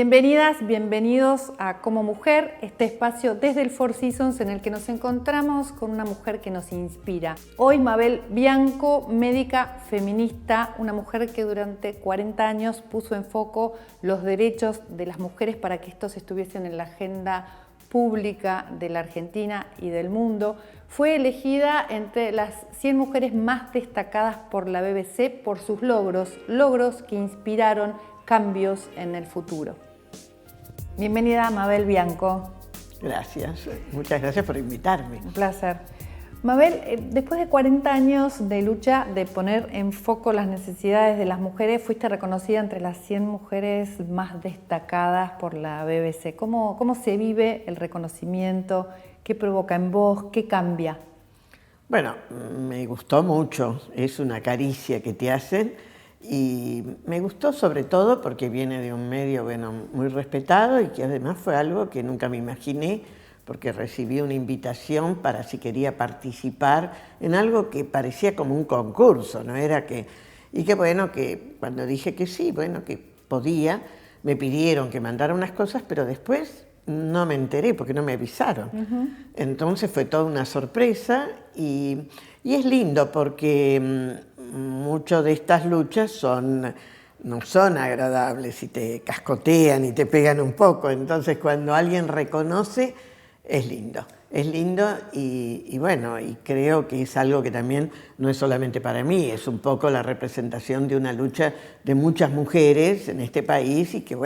Bienvenidas, bienvenidos a Como Mujer, este espacio desde el Four Seasons en el que nos encontramos con una mujer que nos inspira. Hoy Mabel Bianco, médica feminista, una mujer que durante 40 años puso en foco los derechos de las mujeres para que estos estuviesen en la agenda pública de la Argentina y del mundo. Fue elegida entre las 100 mujeres más destacadas por la BBC por sus logros que inspiraron cambios en el futuro. Bienvenida, Mabel Bianco. Gracias, muchas gracias por invitarme. Un placer. Mabel, después de 40 años de lucha de poner en foco las necesidades de las mujeres, fuiste reconocida entre las 100 mujeres más destacadas por la BBC. ¿Cómo se vive el reconocimiento? ¿Qué provoca en vos? ¿Qué cambia? Bueno, me gustó mucho, es una caricia que te hacen y me gustó sobre todo porque viene de un medio muy respetado y que además fue algo que nunca me imaginé, porque recibí una invitación para si quería participar en algo que parecía como un concurso, ¿no? Era que cuando dije que sí, que podía, me pidieron que mandara unas cosas, pero después no me enteré porque no me avisaron. Entonces fue toda una sorpresa y es lindo porque muchas de estas luchas no son agradables y te cascotean y te pegan un poco. Entonces cuando alguien reconoce, es lindo y creo que es algo que también no es solamente para mí, es un poco la representación de una lucha de muchas mujeres en este país y que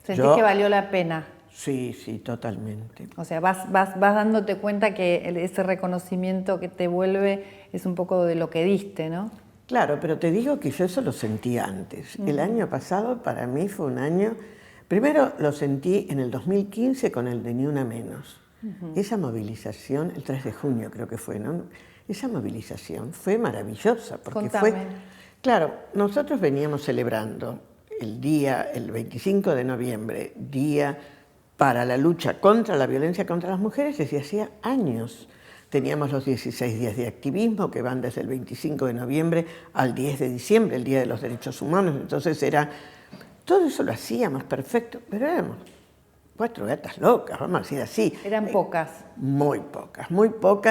¿Sentís que valió la pena? Sí, totalmente. O sea, vas dándote cuenta que ese reconocimiento que te vuelve es un poco de lo que diste, ¿no? Claro, pero te digo que yo eso lo sentí antes. El año pasado para mí fue un año... Primero lo sentí en el 2015 con el de Ni Una Menos. Esa movilización, el 3 de junio creo que fue, ¿no? Esa movilización fue maravillosa. Porque Contame. Claro, nosotros veníamos celebrando el 25 de noviembre, día para la lucha contra la violencia contra las mujeres, desde hacía años. Teníamos los 16 días de activismo que van desde el 25 de noviembre al 10 de diciembre, el Día de los Derechos Humanos. Entonces todo eso lo hacíamos perfecto, pero éramos 4 gatas locas, vamos a decir así. Eran pocas. Muy pocas.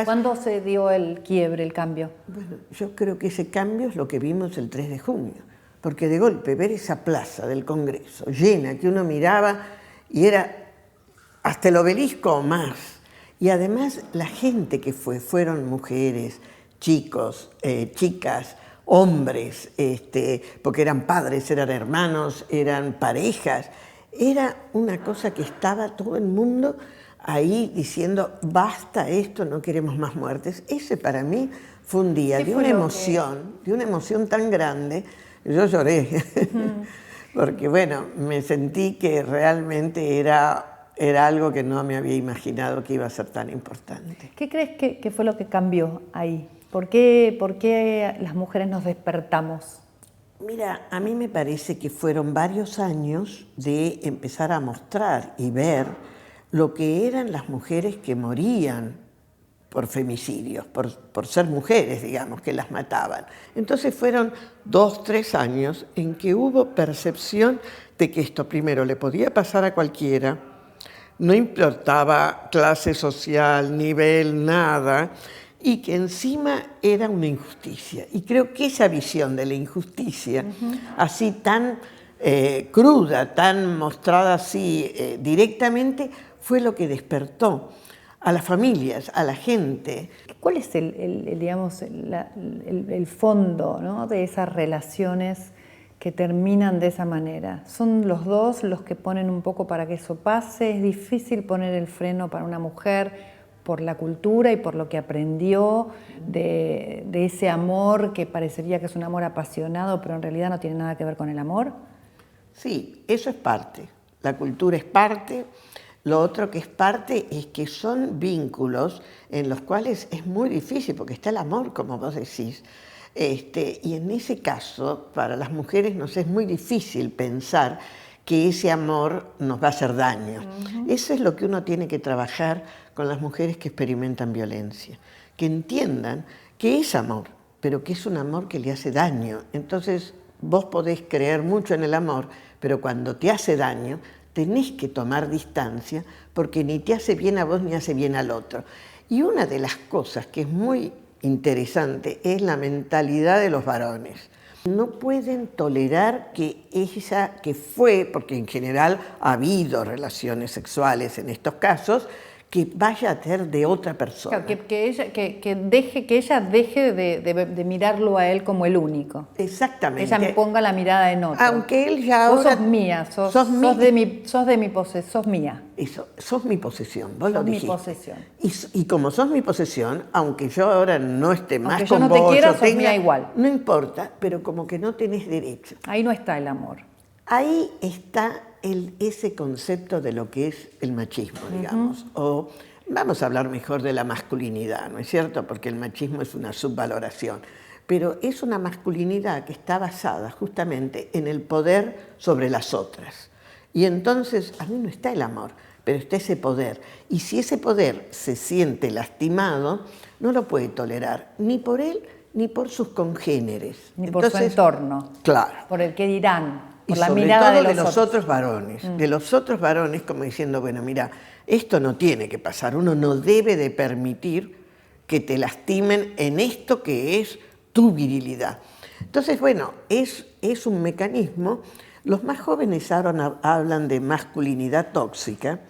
¿Cuándo se dio el quiebre, el cambio? Bueno, yo creo que ese cambio es lo que vimos el 3 de junio, porque de golpe ver esa plaza del Congreso llena, que uno miraba y era hasta el obelisco o más. Y además la gente que fueron mujeres, chicos, chicas, hombres, porque eran padres, eran hermanos, eran parejas. Era una cosa que estaba todo el mundo ahí diciendo, basta esto, no queremos más muertes. Ese para mí fue un día de una emoción tan grande. Yo lloré, porque me sentí que realmente era algo que no me había imaginado que iba a ser tan importante. ¿Qué crees que fue lo que cambió ahí? ¿Por qué las mujeres nos despertamos? Mira, a mí me parece que fueron varios años de empezar a mostrar y ver lo que eran las mujeres que morían por femicidios, por ser mujeres, digamos, que las mataban. Entonces fueron 2, 3 años en que hubo percepción de que esto primero le podía pasar a cualquiera, no importaba clase social, nivel, nada, y que encima era una injusticia. Y creo que esa visión de la injusticia, así tan cruda, tan mostrada así directamente, fue lo que despertó a las familias, a la gente. ¿Cuál es el fondo, ¿no?, de esas relaciones que terminan de esa manera? ¿Son los dos los que ponen un poco para que eso pase? ¿Es difícil poner el freno para una mujer por la cultura y por lo que aprendió de ese amor que parecería que es un amor apasionado, pero en realidad no tiene nada que ver con el amor? Sí, eso es parte. La cultura es parte. Lo otro que es parte es que son vínculos en los cuales es muy difícil, porque está el amor, como vos decís. Y en ese caso, para las mujeres nos es muy difícil pensar que ese amor nos va a hacer daño. Eso es lo que uno tiene que trabajar con las mujeres que experimentan violencia, que entiendan que es amor, pero que es un amor que le hace daño. Entonces vos podés creer mucho en el amor, pero cuando te hace daño, tenés que tomar distancia porque ni te hace bien a vos ni hace bien al otro. Y una de las cosas que es muy interesante es la mentalidad de los varones. No pueden tolerar que ella, que fue, porque en general ha habido relaciones sexuales en estos casos, que vaya a ser de otra persona. Claro, que ella deje de mirarlo a él como el único. Exactamente. Que ella me ponga la mirada en otro. Aunque él ya vos ahora... sos mía, sos mía. Eso, sos mi posesión, vos lo dijiste. Sos mi posesión. Y como sos mi posesión, aunque yo ahora no esté más aunque yo con no vos, te quiera, sos mía igual. No importa, pero como que no tenés derecho. Ahí no está el amor. Ahí está ese concepto de lo que es el machismo, digamos. O vamos a hablar mejor de la masculinidad, ¿no es cierto? Porque el machismo es una subvaloración. Pero es una masculinidad que está basada justamente en el poder sobre las otras. Y entonces, a mí no está el amor, pero está ese poder. Y si ese poder se siente lastimado, no lo puede tolerar, ni por él, ni por sus congéneres. Ni por su entorno. Claro. Por el que dirán. Por y la sobre mirada todo de los otros varones. De los otros varones, como diciendo, bueno, mira, esto no tiene que pasar. Uno no debe de permitir que te lastimen en esto que es tu virilidad. Entonces, bueno, es un mecanismo. Los más jóvenes ahora hablan de masculinidad tóxica,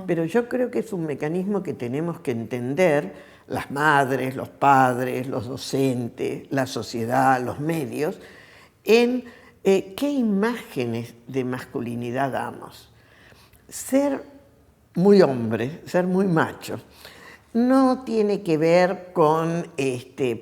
pero yo creo que es un mecanismo que tenemos que entender, las madres, los padres, los docentes, la sociedad, los medios, en qué imágenes de masculinidad damos. Ser muy hombre, ser muy macho, no tiene que ver con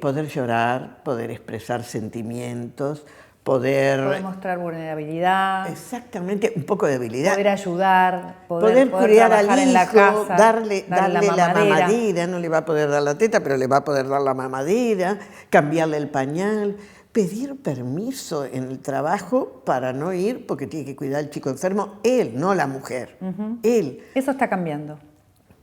poder llorar, poder expresar sentimientos, poder mostrar vulnerabilidad. Exactamente, un poco de habilidad. Poder ayudar, poder criar al hijo, en la casa, darle la mamadera. No le va a poder dar la teta, pero le va a poder dar la mamadera, cambiarle el pañal, pedir permiso en el trabajo para no ir porque tiene que cuidar al chico enfermo, él, no la mujer, él. Eso está cambiando.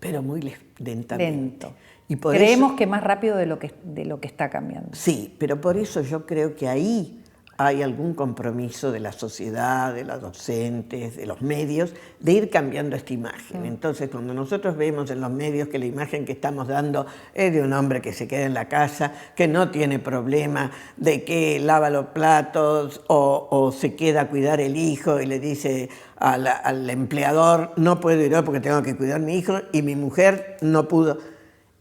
Pero muy lentamente. Lento. Y por Creemos eso, que más rápido de lo que está cambiando. Sí, pero por eso yo creo que ahí hay algún compromiso de la sociedad, de los docentes, de los medios, de ir cambiando esta imagen. Entonces, cuando nosotros vemos en los medios que la imagen que estamos dando es de un hombre que se queda en la casa, que no tiene problema, de que lava los platos o se queda a cuidar el hijo y le dice al empleador, no puedo ir hoy porque tengo que cuidar a mi hijo y mi mujer no pudo.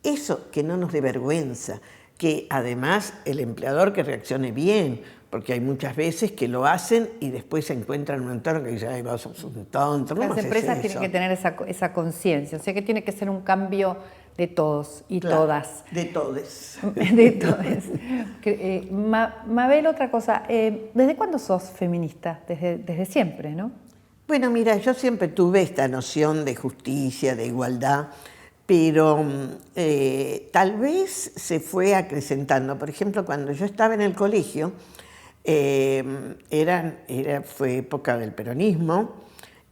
Eso que no nos dé vergüenza, que además el empleador que reaccione bien, porque hay muchas veces que lo hacen y después se encuentran en un entorno que dice, ay, vos sos un tonto. Las empresas tienen que tener esa conciencia, o sea que tiene que ser un cambio de todos y todas. De todes. De todes. Mabel, otra cosa, ¿desde cuándo sos feminista? Desde siempre, ¿no? Bueno, mira, yo siempre tuve esta noción de justicia, de igualdad, pero tal vez se fue acrecentando. Por ejemplo, cuando yo estaba en el colegio, fue época del peronismo,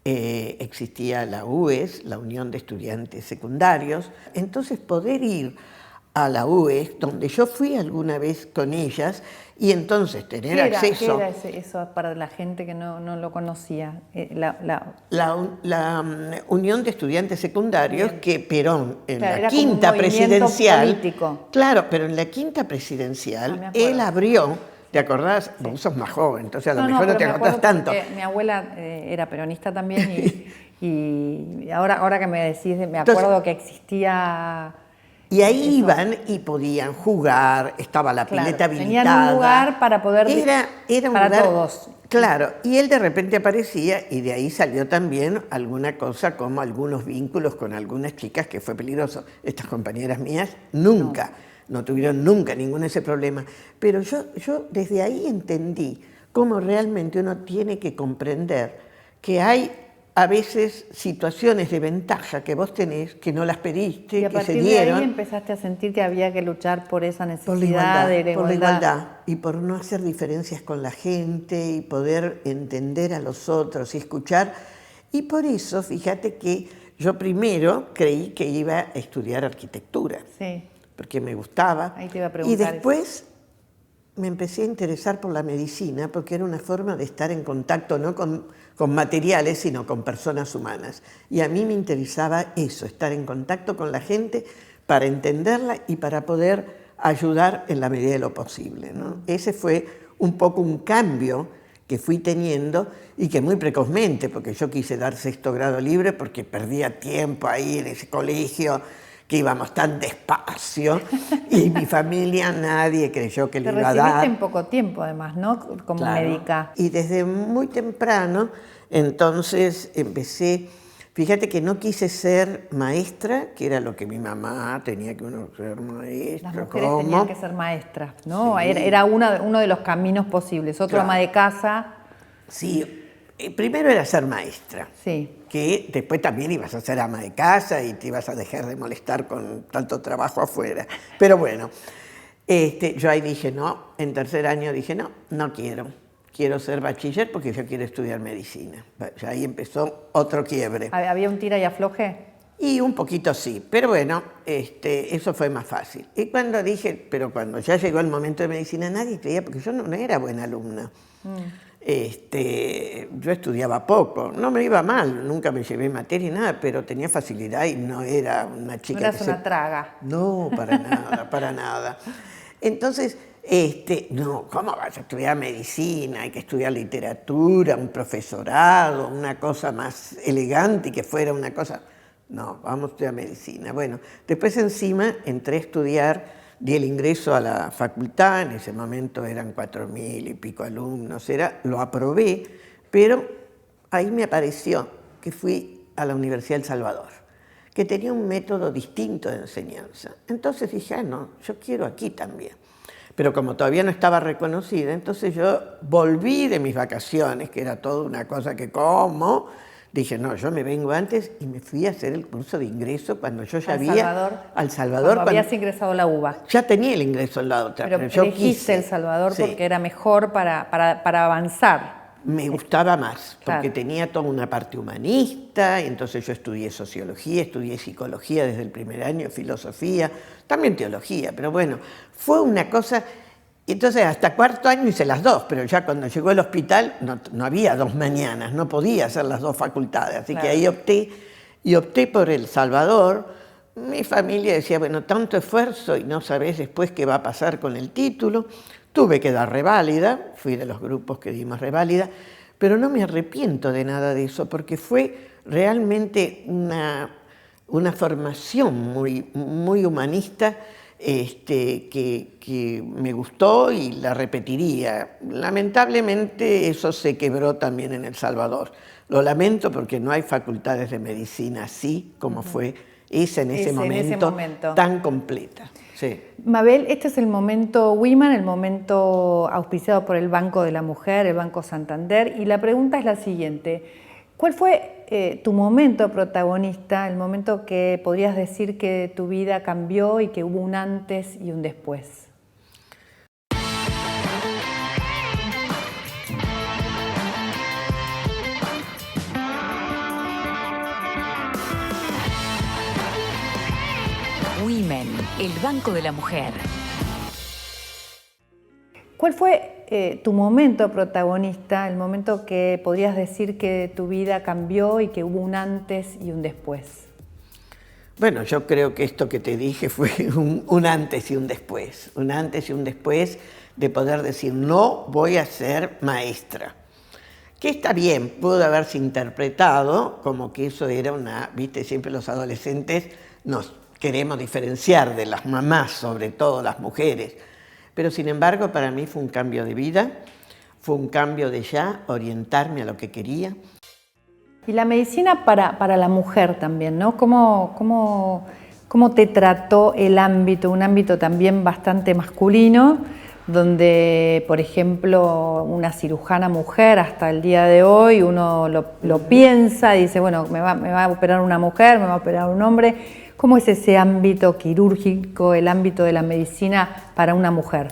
existía la UES, la Unión de Estudiantes Secundarios, entonces poder ir a la UES, donde yo fui alguna vez con ellas, y entonces tener acceso... ¿Qué era eso para la gente que no lo conocía? La Unión de Estudiantes Secundarios, que Perón en la era quinta como un presidencial... político. Claro, pero en la quinta presidencial, él abrió... ¿Te acordás? Sí. Vos sos más joven, entonces a lo mejor no te acordás tanto. Mi abuela era peronista también y ahora que me decís, me acuerdo que existía... Y ahí iban y podían jugar, estaba la pileta habilitada. Tenían un lugar para poder... Era un para lugar, todos. Claro, y él de repente aparecía y de ahí salió también alguna cosa como algunos vínculos con algunas chicas que fue peligroso. Estas compañeras mías nunca... No tuvieron nunca ningún ese problema. Pero yo desde ahí entendí cómo realmente uno tiene que comprender que hay a veces situaciones de ventaja que vos tenés, que no las pediste, y a que se partir dieron. De ahí empezaste a sentir que había que luchar por esa necesidad por la igualdad y por no hacer diferencias con la gente y poder entender a los otros y escuchar. Y por eso, fíjate que yo primero creí que iba a estudiar arquitectura. Sí. Porque me gustaba. Ahí te iba a preguntar y después me empecé a interesar por la medicina porque era una forma de estar en contacto no con materiales, sino con personas humanas. Y a mí me interesaba eso, estar en contacto con la gente para entenderla y para poder ayudar en la medida de lo posible, ¿no? Ese fue un poco un cambio que fui teniendo y que muy precozmente, porque yo quise dar 6º grado libre porque perdía tiempo ahí en ese colegio, que íbamos tan despacio, y mi familia, nadie creyó que le iba a dar. Te recibiste en poco tiempo, además, ¿no? Como Claro. médica. Y desde muy temprano, entonces empecé, fíjate que no quise ser maestra, que era lo que mi mamá tenía que uno ser maestra. Las mujeres tenían que ser maestras, ¿no? Sí. Era uno de los caminos posibles. Otro Claro. ama de casa. Sí, primero era ser maestra. Sí. Que después también ibas a ser ama de casa y te ibas a dejar de molestar con tanto trabajo afuera. Pero bueno, yo ahí dije no, en 3er año dije no quiero ser bachiller porque yo quiero estudiar medicina. Ya ahí empezó otro quiebre. ¿Había un tira y afloje? Y un poquito sí, pero bueno, eso fue más fácil. Y cuando ya llegó el momento de medicina, nadie creía, porque yo no era buena alumna. Yo estudiaba poco, no me iba mal, nunca me llevé materia ni nada, pero tenía facilidad y no era una chica no eras una traga. No, para nada, para nada. Entonces, no, ¿cómo vas a estudiar medicina? Hay que estudiar literatura, un profesorado, una cosa más elegante y que fuera una cosa... No, vamos a estudiar medicina. Bueno, después encima entré a estudiar, di el ingreso a la facultad, en ese momento eran 4.000 y pico alumnos, lo aprobé, pero ahí me apareció que fui a la Universidad del Salvador, que tenía un método distinto de enseñanza. Entonces dije, no, yo quiero aquí también. Pero como todavía no estaba reconocida, entonces yo volví de mis vacaciones, que era toda una cosa que como... Dije, no, yo me vengo antes y me fui a hacer el curso de ingreso cuando yo ya al Salvador. Cuando habías ingresado a la UBA. Ya tenía el ingreso en la otra, pero yo elegiste El Salvador sí, porque era mejor para avanzar. Me gustaba más, porque claro, tenía toda una parte humanista, y entonces yo estudié sociología, estudié psicología desde el primer año, filosofía, también teología, pero bueno, fue una cosa... Entonces hasta 4º año hice las 2, pero ya cuando llegó al hospital no había 2 mañanas, no podía hacer las 2 facultades, así que ahí opté por El Salvador. Mi familia decía, bueno, tanto esfuerzo y no sabés después qué va a pasar con el título. Tuve que dar reválida, fui de los grupos que dimos reválida, pero no me arrepiento de nada de eso, porque fue realmente una formación muy humanista, que me gustó y la repetiría. Lamentablemente eso se quebró también en El Salvador. Lo lamento porque no hay facultades de medicina así como fue esa en ese momento tan completa. Sí. Mabel, este es el momento Women, el momento auspiciado por el Banco de la Mujer, el Banco Santander, y la pregunta es la siguiente. ¿Cuál fue tu momento protagonista, el momento que podrías decir que tu vida cambió y que hubo un antes y un después? Women, el Banco de la Mujer. ¿Cuál fue tu momento protagonista, el momento que podrías decir que tu vida cambió y que hubo un antes y un después? Bueno, yo creo que esto que te dije fue un antes y un después de poder decir, no voy a ser maestra. Que está bien, pudo haberse interpretado como que eso era viste, siempre los adolescentes nos queremos diferenciar de las mamás, sobre todo las mujeres. Pero sin embargo, para mí fue un cambio de vida, fue un cambio de ya orientarme a lo que quería. Y la medicina para la mujer también, ¿no? ¿Cómo te trató el ámbito, un ámbito también bastante masculino, donde, por ejemplo, una cirujana mujer hasta el día de hoy, uno lo piensa y dice, bueno, me va a operar una mujer, me va a operar un hombre. ¿Cómo es ese ámbito quirúrgico, el ámbito de la medicina para una mujer?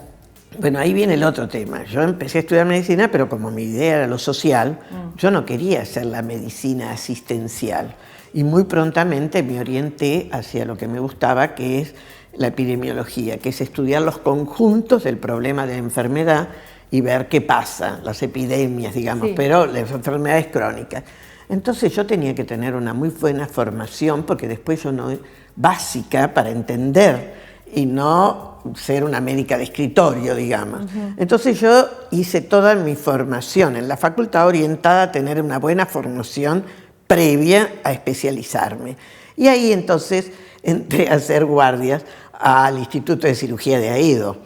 Bueno, ahí viene el otro tema. Yo empecé a estudiar medicina, pero como mi idea era lo social, yo no quería hacer la medicina asistencial. Y muy prontamente me orienté hacia lo que me gustaba, que es la epidemiología, que es estudiar los conjuntos del problema de la enfermedad y ver qué pasa, las epidemias, digamos, pero las enfermedades crónicas. Entonces yo tenía que tener una muy buena formación, porque después yo no, básica para entender y no ser una médica de escritorio, digamos. Entonces yo hice toda mi formación en la facultad orientada a tener una buena formación previa a especializarme. Y ahí entonces entré a hacer guardias al Instituto de Cirugía de Aedo,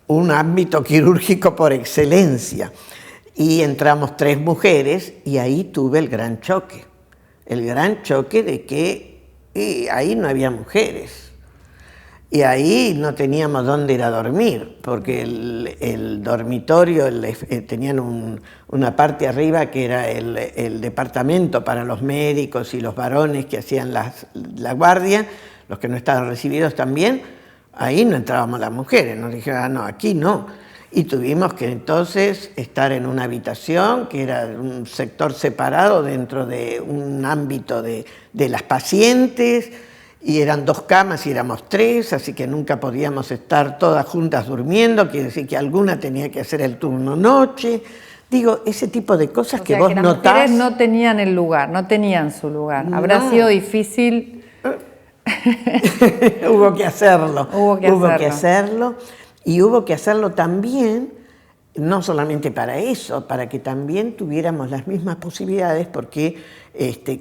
un ámbito quirúrgico por excelencia. Y entramos 3 mujeres y ahí tuve el gran choque de que ahí no había mujeres. Y ahí no teníamos dónde ir a dormir, porque el dormitorio, tenían una parte arriba que era el departamento para los médicos y los varones que hacían la guardia, los que no estaban recibidos también. Ahí no entrábamos las mujeres, nos dijeron, no, aquí no. Y tuvimos que entonces estar en una habitación que era un sector separado dentro de un ámbito de las pacientes, y eran 2 camas y éramos 3, así que nunca podíamos estar todas juntas durmiendo, quiere decir que alguna tenía que hacer el turno noche. Digo, ese tipo de cosas que vos notás. Las mujeres no tenían el lugar, no tenían su lugar. No. Habrá sido difícil. Hubo que hacerlo. Hubo que hacerlo. Y hubo que hacerlo también, no solamente para eso, para que también tuviéramos las mismas posibilidades, porque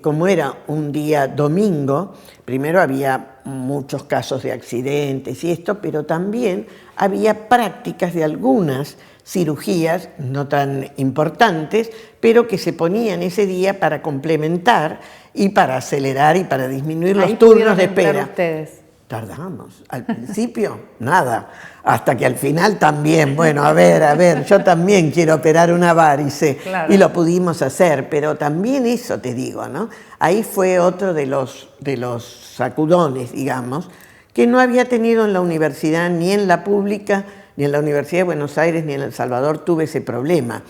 como era un día domingo, primero había muchos casos de accidentes y esto, pero también había prácticas de algunas cirugías no tan importantes, pero que se ponían ese día para complementar y para acelerar y para disminuir los turnos de espera. Ustedes. Tardamos. Al principio, nada. Hasta que al final también, bueno, a ver, yo también quiero operar una varice. Claro. Y lo pudimos hacer, pero también eso te digo, ¿no? Ahí fue otro de los sacudones, digamos, que no había tenido en la universidad, ni en la pública, ni en la Universidad de Buenos Aires, ni en El Salvador tuve ese problema.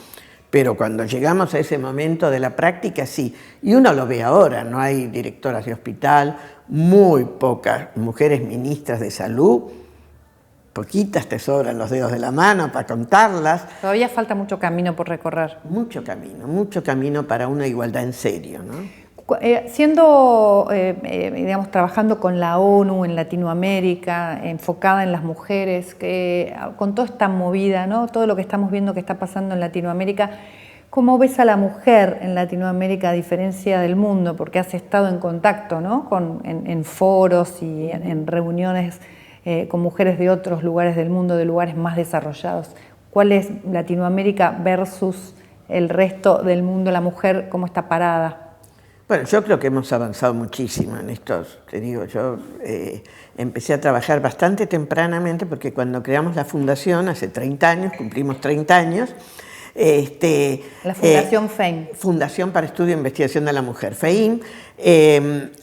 Pero cuando llegamos a ese momento de la práctica, sí. Y uno lo ve ahora, no hay directoras de hospital, muy pocas mujeres ministras de salud, poquitas, te sobran los dedos de la mano para contarlas. Todavía falta mucho camino por recorrer. Mucho camino para una igualdad en serio, ¿no? Digamos, trabajando con la ONU en Latinoamérica, enfocada en las mujeres, con toda esta movida, ¿no? Todo lo que estamos viendo que está pasando en Latinoamérica, ¿cómo ves a la mujer en Latinoamérica a diferencia del mundo? Porque has estado en contacto, ¿no? En foros y en reuniones con mujeres de otros lugares del mundo, de lugares más desarrollados. ¿Cuál es Latinoamérica versus el resto del mundo? La mujer, ¿cómo está parada? Bueno, yo creo que hemos avanzado muchísimo en estos, te digo, yo empecé a trabajar bastante tempranamente porque cuando creamos la fundación, hace 30 años, cumplimos 30 años, la Fundación FEIM. Fundación para Estudio e Investigación de la Mujer, FEIM.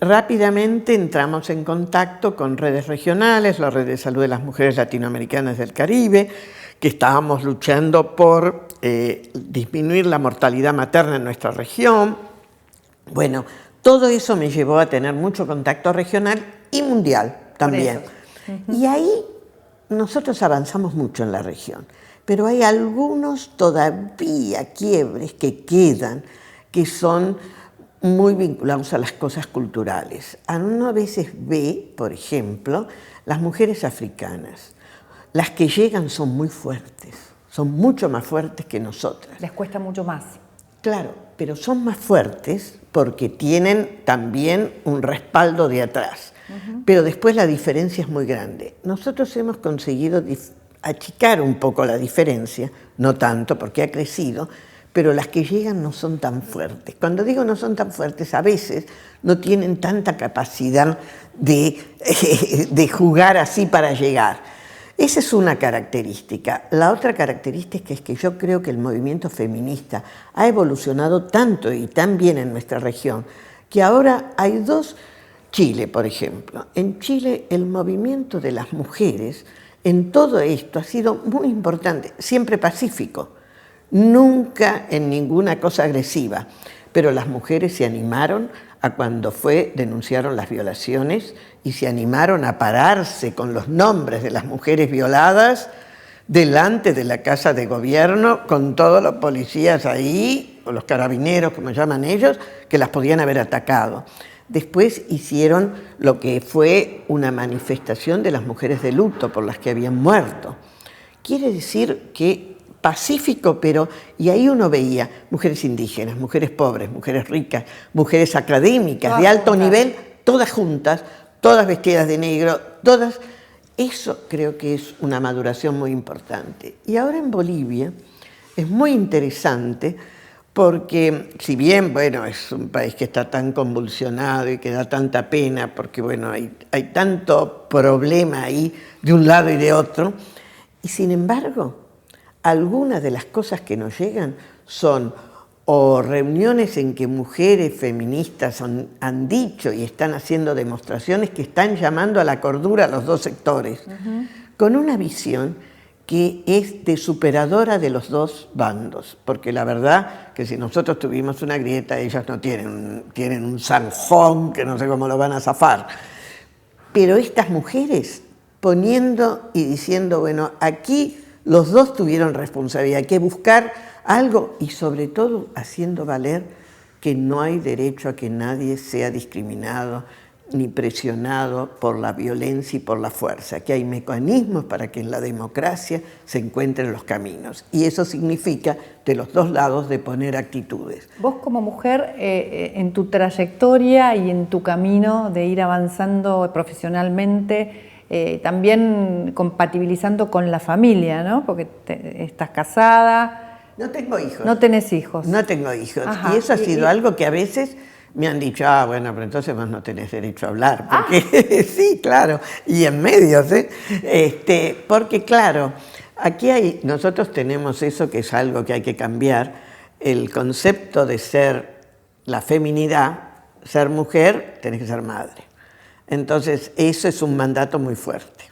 Rápidamente entramos en contacto con redes regionales, la Red de Salud de las Mujeres Latinoamericanas del Caribe, que estábamos luchando por disminuir la mortalidad materna en nuestra región. Bueno, todo eso me llevó a tener mucho contacto regional y mundial también. Y ahí nosotros avanzamos mucho en la región, pero hay algunos todavía quiebres que quedan, que son muy vinculados a las cosas culturales. Uno a veces ve, por ejemplo, las mujeres africanas. Las que llegan son muy fuertes, son mucho más fuertes que nosotras. Les cuesta mucho más. Claro, pero son más fuertes porque tienen también un respaldo de atrás. Pero después la diferencia es muy grande. Nosotros hemos conseguido achicar un poco la diferencia, no tanto porque ha crecido, pero las que llegan no son tan fuertes. Cuando digo no son tan fuertes, a veces no tienen tanta capacidad de jugar así para llegar. Esa es una característica. La otra característica es que yo creo que el movimiento feminista ha evolucionado tanto y tan bien en nuestra región, que ahora hay Chile, por ejemplo. En Chile el movimiento de las mujeres en todo esto ha sido muy importante, siempre pacífico, nunca en ninguna cosa agresiva, pero las mujeres se animaron a cuando denunciaron las violaciones y se animaron a pararse con los nombres de las mujeres violadas delante de la Casa de Gobierno, con todos los policías ahí, o los carabineros, como llaman ellos, que las podían haber atacado. Después hicieron lo que fue una manifestación de las mujeres de luto por las que habían muerto. Quiere decir que pacífico, pero... Y ahí uno veía mujeres indígenas, mujeres pobres, mujeres ricas, mujeres académicas, de alto nivel, todas juntas, todas vestidas de negro, todas... Eso creo que es una maduración muy importante. Y ahora en Bolivia es muy interesante porque, si bien, bueno, es un país que está tan convulsionado y que da tanta pena porque, bueno, hay tanto problema ahí de un lado y de otro, y sin embargo, algunas de las cosas que nos llegan son o reuniones en que mujeres feministas han dicho y están haciendo demostraciones que están llamando a la cordura a los dos sectores, con una visión que es de superadora de los dos bandos, porque la verdad que si nosotros tuvimos una grieta, ellos no tienen un zanjón que no sé cómo lo van a zafar. Pero estas mujeres poniendo y diciendo, bueno, aquí los dos tuvieron responsabilidad, hay que buscar algo y sobre todo haciendo valer que no hay derecho a que nadie sea discriminado ni presionado por la violencia y por la fuerza, que hay mecanismos para que en la democracia se encuentren los caminos. Y eso significa de los dos lados de poner actitudes. Vos como mujer, en tu trayectoria y en tu camino de ir avanzando profesionalmente, también compatibilizando con la familia, ¿no? Porque estás casada. No tengo hijos. No tenés hijos. No tengo hijos. Ajá. Y eso ha sido algo que a veces me han dicho, bueno, pero entonces vos no tenés derecho a hablar. Porque, sí, claro, y en medios, ¿eh? Porque claro, aquí nosotros tenemos eso que es algo que hay que cambiar, el concepto de ser la feminidad, ser mujer, tenés que ser madre. Entonces, eso es un mandato muy fuerte.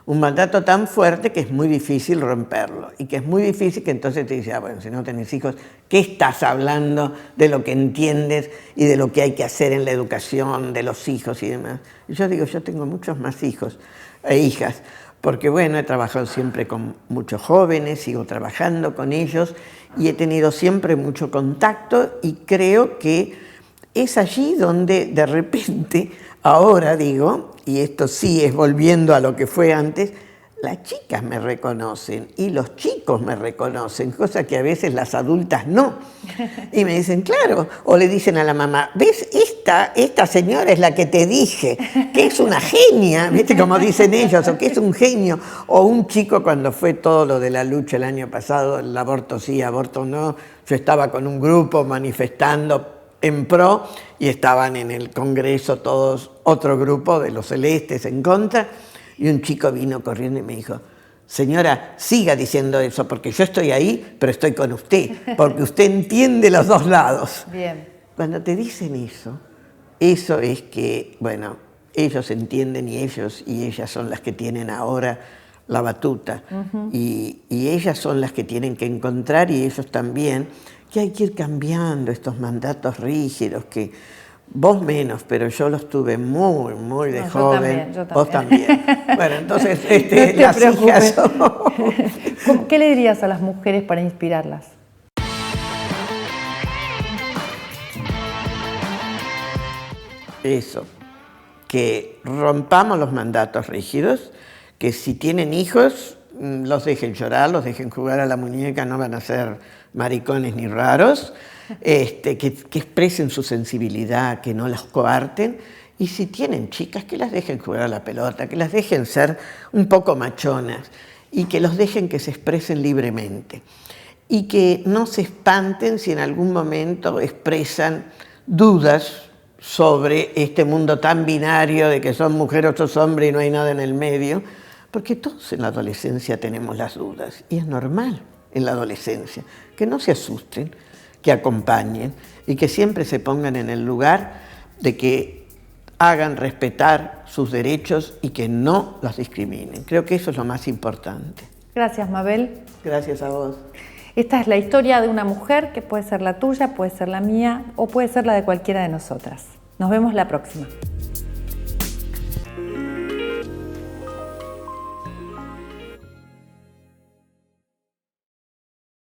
Un mandato tan fuerte que es muy difícil romperlo y que es muy difícil que entonces te dice, bueno, si no tenés hijos, ¿qué estás hablando de lo que entiendes y de lo que hay que hacer en la educación de los hijos y demás? Y yo digo, yo tengo muchos más hijos e hijas, porque bueno, he trabajado siempre con muchos jóvenes, sigo trabajando con ellos y he tenido siempre mucho contacto y creo que es allí donde de repente, ahora digo, y esto sí es volviendo a lo que fue antes, las chicas me reconocen y los chicos me reconocen, cosa que a veces las adultas no. Y me dicen, claro, o le dicen a la mamá, ¿ves? Esta señora es la que te dije, que es una genia, ¿viste? Como dicen ellos, o que es un genio. O un chico cuando fue todo lo de la lucha el año pasado, el aborto sí, aborto no, yo estaba con un grupo manifestando en pro y estaban en el Congreso todos, otro grupo de los celestes en contra, y un chico vino corriendo y me dijo, señora, siga diciendo eso, porque yo estoy ahí, pero estoy con usted, porque usted entiende los dos lados. Bien. Cuando te dicen eso es que, bueno, ellos entienden y ellos y ellas son las que tienen ahora la batuta, y ellas son las que tienen que encontrar, y ellos también, que hay que ir cambiando estos mandatos rígidos que vos menos, pero yo los tuve muy, muy de joven. Yo también. Vos también. Bueno, entonces No te las preocupes. hijas son... ¿Qué le dirías a las mujeres para inspirarlas? Eso, que rompamos los mandatos rígidos, que si tienen hijos, los dejen llorar, los dejen jugar a la muñeca, no van a ser maricones ni raros, que expresen su sensibilidad, que no las coarten, y si tienen chicas, que las dejen jugar a la pelota, que las dejen ser un poco machonas, y que los dejen que se expresen libremente, y que no se espanten si en algún momento expresan dudas sobre este mundo tan binario de que son mujer o sos hombre y no hay nada en el medio, porque todos en la adolescencia tenemos las dudas, y es normal en la adolescencia, que no se asusten, que acompañen y que siempre se pongan en el lugar de que hagan respetar sus derechos y que no los discriminen. Creo que eso es lo más importante. Gracias, Mabel. Gracias a vos. Esta es la historia de una mujer que puede ser la tuya, puede ser la mía o puede ser la de cualquiera de nosotras. Nos vemos la próxima.